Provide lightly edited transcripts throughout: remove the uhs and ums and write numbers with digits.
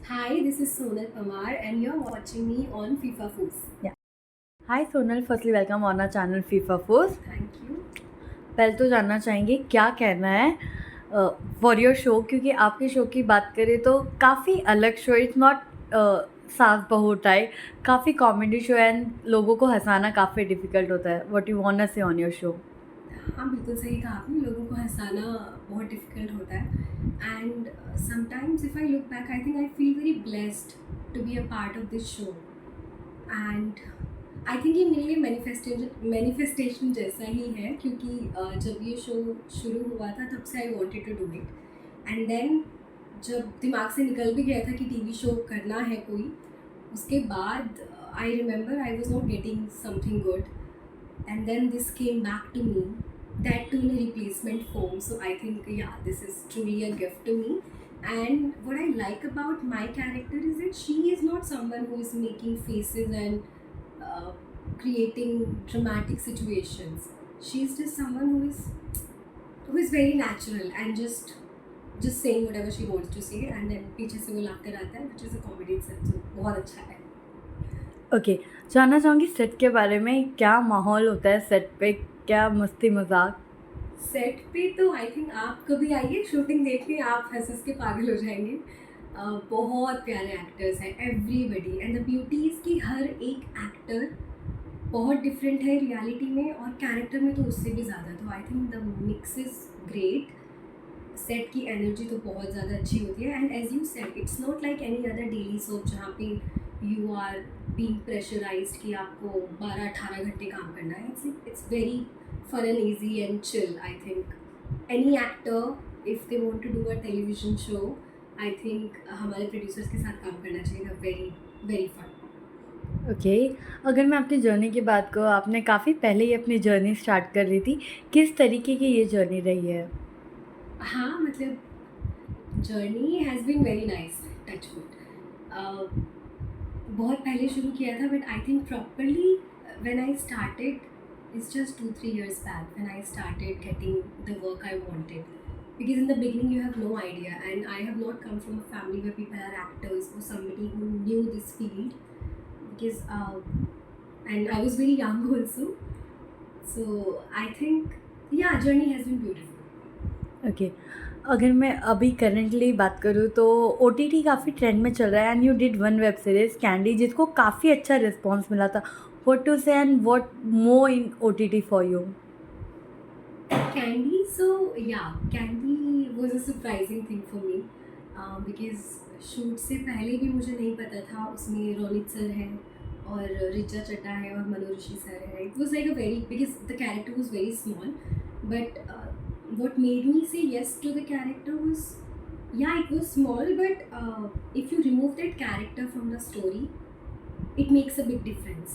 Hi, this is Sonal Pamar, and you're watching me on FIFA Foods. Yeah. Hi Sonal, firstly welcome on our channel FIFA Force. Thank you. पहले तो जानना चाहेंगे क्या कहना है for your show, क्योंकि आपके शो की बात करें तो काफ़ी अलग शो, इट्स नॉट सास बहू टाइप, काफ़ी कॉमेडी शो एंड लोगों को हंसाना काफ़ी डिफिकल्ट होता है. What you want to say on your show? हाँ, बिल्कुल सही कहा आपने. लोगों को हंसाना बहुत डिफिकल्ट होता है and sometimes if I look back I think I feel very blessed to be a part of this show and I think ये मेरे लिए मैनिफेस्टेशन जैसा ही है क्योंकि जब ये शो शुरू हुआ था तब से I wanted to do it and then जब दिमाग से निकल भी गया था कि टीवी शो करना है कोई, उसके बाद I remember I was not getting something good and then this came back to me, that too in a replacement form. So I think, yeah, this is truly a gift to me. And what I like about my character is that she is not someone who is making faces and creating dramatic situations. She's just someone who is very natural and just saying whatever she wants to say, and then पीछे से वो laughter आता है, which is a comedy itself. So बहुत अच्छा है. Okay, जानना चाहूँगी सेट के बारे में, क्या माहौल होता है सेट पे, क्या मस्ती मजाक? सेट पे तो आई थिंक आप कभी आइए शूटिंग देखिए, आप हंस हंस के पागल हो जाएंगे. बहुत प्यारे एक्टर्स हैं everybody and the beauty is कि हर एक एक्टर बहुत डिफरेंट है रियलिटी में और कैरेक्टर में तो उससे भी ज़्यादा. तो I think the mix is great. Set की एनर्जी तो बहुत ज़्यादा अच्छी होती है and as you said it's not like any other daily soap जहाँ पे यू आर बीइंग प्रेशराइज्ड कि आपको 12-18 घंटे काम करना है. It's very fun and easy and chill. I think any actor, if they want to do a television show, I think हमारे producers के साथ काम करना चाहिए. They're very very fun. Okay, अगर मैं आपकी जर्नी की बात करूँ, आपने काफ़ी पहले ही अपनी जर्नी स्टार्ट कर रही थी. किस तरीके की ये जर्नी रही है? हाँ, मतलब journey has been very nice, touch wood. बहुत पहले शुरू किया था but I think properly when I started it's just 2-3 years back when I started getting the work I wanted. Because in the beginning you have no idea, and I have not come from a family where people are actors or somebody who knew this field. Because and I was very young also, so I think yeah, journey has been beautiful. Okay, अगर मैं अभी currently बात करूँ तो O T T काफ़ी trend में चल रहा है and you did one web series Candy जिसको काफ़ी अच्छा रिस्पॉन्स मिला था. What to say and what more in O T T for you? Candy, so yeah, Candy was a surprising thing for me because shoot से पहले भी मुझे नहीं पता था उसमें रोनित सर है और रिचा चड्डा है और मनोऋषि सर है. It was like a very because the character was very small but what made me say yes to the character was, yeah, it was small but if you remove that character from the story it makes a big difference.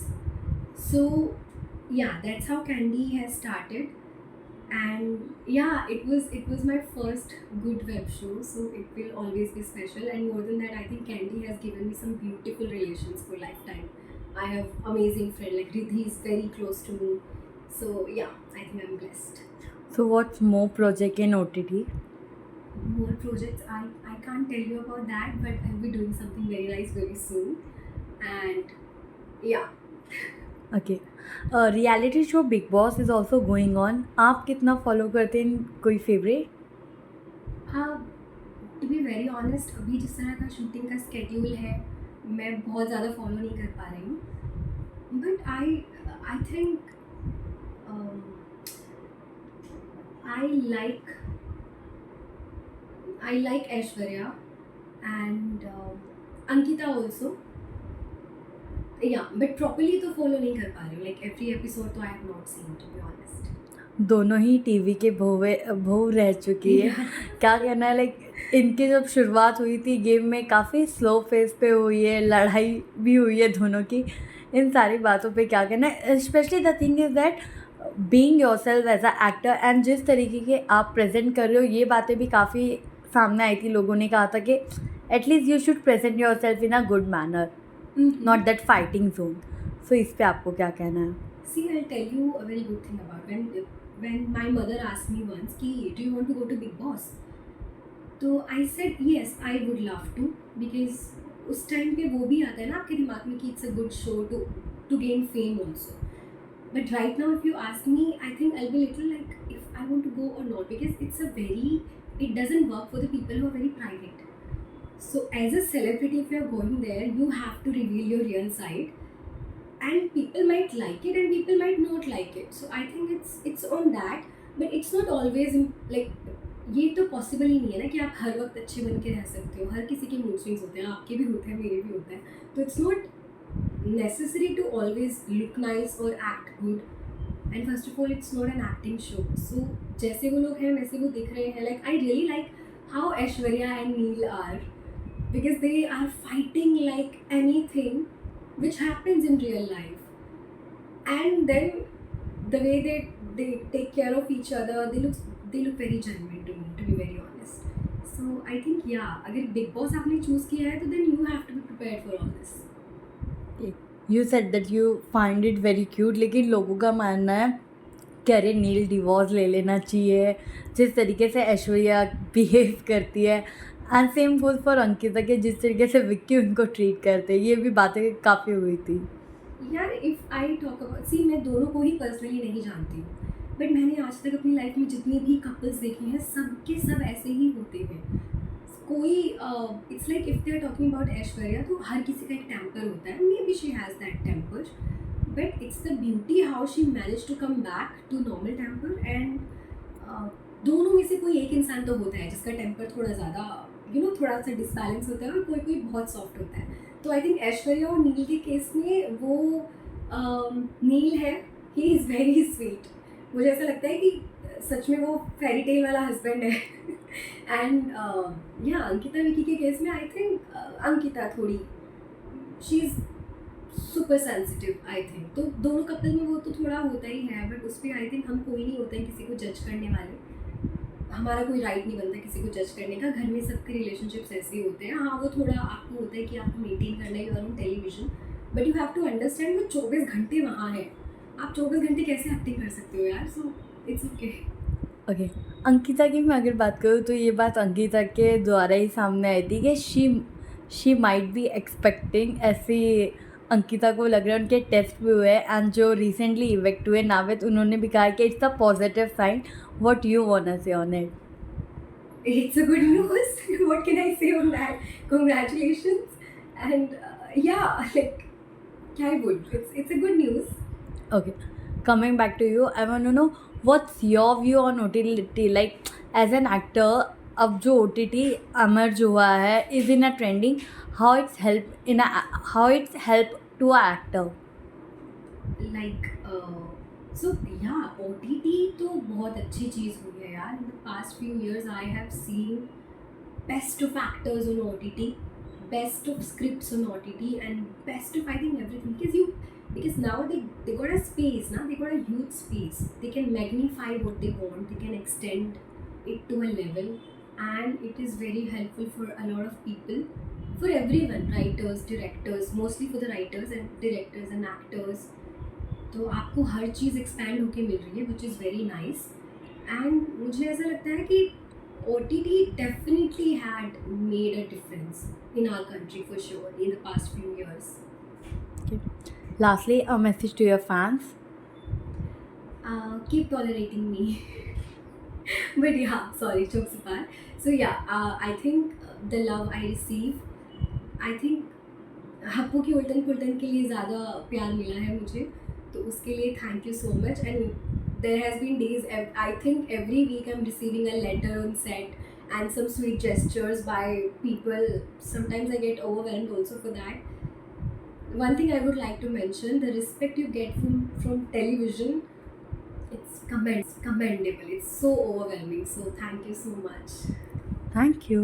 So yeah, that's how Candy has started. And yeah, it was my first good web show, so it will always be special. And more than that, I think Candy has given me some beautiful relations for lifetime. I have amazing friend like Ridhi is very close to me, so yeah, I think I'm blessed. So what's more project in O T T? More projects, I can't tell you about that, but I'll be doing something very nice very soon. And yeah. Okay, reality show Bigg Boss is also going on. आप कितना follow करते हैं? कोई favourite? To be very honest, अभी जिस तरह का shooting का स्केड्यूल है मैं बहुत ज़्यादा फॉलो नहीं कर पा रही हूँ. But I think I like Aishwarya and Ankita also. Yeah but properly तो फॉलो नहीं कर पा रही हूँ. लाइक एवरी एपिसोड तो I have not seen, to be honest. दोनों ही टीवी के बहू रह चुकी है. क्या कहना है, लाइक इनकी जब शुरुआत हुई थी गेम में काफ़ी स्लो फेस पे हुई है, लड़ाई भी हुई है दोनों की. इन सारी बातों पे क्या कहना है? Specially the thing is that being yourself as a actor and जिस तरीके के आप प्रेजेंट कर रहे हो, ये बातें भी काफ़ी सामने आई थी. लोगों ने कहा था कि at least you should present yourself in a good manner, not that fighting zone. So इस पे आपको क्या कहना है? See, I'll tell you a very good thing about when my mother asked me once, "Ki, do you want to go to Big Boss?" So I said yes, I would love to, because उस time पे वो भी आता है ना आपके दिमाग में कि it's a good show to gain fame also. But right now, if you ask me, I think I'll be little like if I want to go or not, because it doesn't work for the people who are very private. So as a celebrity, if you're going there, you have to reveal your real side, and people might like it and people might not like it. So I think it's on that, but it's not always like ये तो possible ही नहीं है ना कि आप हर वक्त अच्छे बन के रह सकते हो. हर किसी के मूड स्विंग्स होते हैं, आपके भी होते हैं, मेरे भी होते हैं. तो it's not necessary to always look nice or act good. And first of all, it's not an acting show. So जैसे वो लोग हैं वैसे वो दिख रहे हैं. Like I really like how Aishwarya and Neil are, because they are fighting like anything which happens in real life. And then the way they take care of each other, they look very genuine to me, to be very honest. So I think yeah, अगर Big Boss आपने choose किया है तो then you have to be prepared for all this. You said that you find it very cute, लेकिन लोगों का मानना है कि अरे नील डिवोर्स ले लेना चाहिए जिस तरीके से ऐश्वर्या बिहेव करती है. And same goes for Ankita के जिस तरीके से विक्की उनको ट्रीट करते हैं. ये भी बातें काफ़ी हुई थी. यार इफ़ आई टॉक अबाउट, सी मैं दोनों को ही पर्सनली नहीं जानती हूँ, बट मैंने आज तक अपनी लाइफ में जितनी भी कपल्स देखे हैं सब के सब ऐसे ही होते हैं. कोई it's like if they are talking about Aishwarya तो हर किसी का एक टेम्पर होता है. Maybe she has that temper, but it's the beauty how she manage to come back to normal temper. And दोनों में से कोई एक इंसान तो होता है जिसका टेम्पर थोड़ा ज़्यादा थोड़ा सा डिसबैलेंस होता है, और कोई कोई बहुत सॉफ्ट होता है. तो आई थिंक ऐश्वर्या और नील के केस में वो नील है, ही इज़ वेरी स्वीट. मुझे ऐसा लगता है कि सच में वो फेरी टेल वाला हस्बैंड है. एंड या अंकिता विकी के केस में आई थिंक अंकिता थोड़ी she is super sensitive I think. तो दोनों कपल में वो तो थोड़ा होता ही है, बट उस पर आई थिंक हम कोई नहीं होते हैं किसी को जज करने वाले. हमारा कोई राइट नहीं बनता किसी को जज करने का. घर में सबके रिलेशनशिप्स ऐसे ही होते हैं. हाँ, वो थोड़ा आपको होता है कि आपको मेंटेन करना है your own television, but you have to understand वो 24 घंटे वहाँ है. आप 24 घंटे कैसे एक्टिंग कर सकते हो यार. So it's okay. Okay, Ankita की मैं अगर बात करूँ तो ये बात अंकिता के द्वारा ही सामने आई थी कि शी माइट बी एक्सपेक्टिंग. ऐसी अंकिता को लग रहा है, उनके टेस्ट भी हुए एंड जो रिसेंटली इवेक्ट हुए नाविद, उन्होंने भी कहा कि it's a positive sign. What you want to say on it? It's a good news. What can I say on that? Congratulations. And yeah, like क्या ही बोल. It's a good news. Okay, coming back to you, I want to know what's your view on OTT. Like as an actor, अब जो OTT emerge हुआ है is in a trending, how it's help to a actor. Like so yeah, OTT तो बहुत अच्छी चीज़ हुई है यार. In the past few years I have seen best of actors on OTT, best of scripts on OTT, and best of I think everything, because now they got a space now, they got a huge space. They can magnify what they want, they can extend it to a level, and it is very helpful for a lot of people, for everyone, writers, directors, mostly for the writers and directors and actors. तो आपको हर चीज़ expand होके मिल रही है, which is very nice. And मुझे ऐसा लगता है कि OTT definitely had made a difference in our country for sure in the past few years. Okay. Lastly, a message to your fans. Keep tolerating me. But yeah, sorry, jokes apart. So yeah, I think the love I receive, I think Happu की उल्टन पुल्टन के लिए ज़्यादा प्यार मिला है मुझे, तो उसके लिए thank you so much. And there has been days, I think every week I'm receiving a letter on set and some sweet gestures by people. Sometimes I get overwhelmed also for that. One thing I would like to mention, the respect you get from television, it's commendable. It's so overwhelming. So thank you so much. Thank you.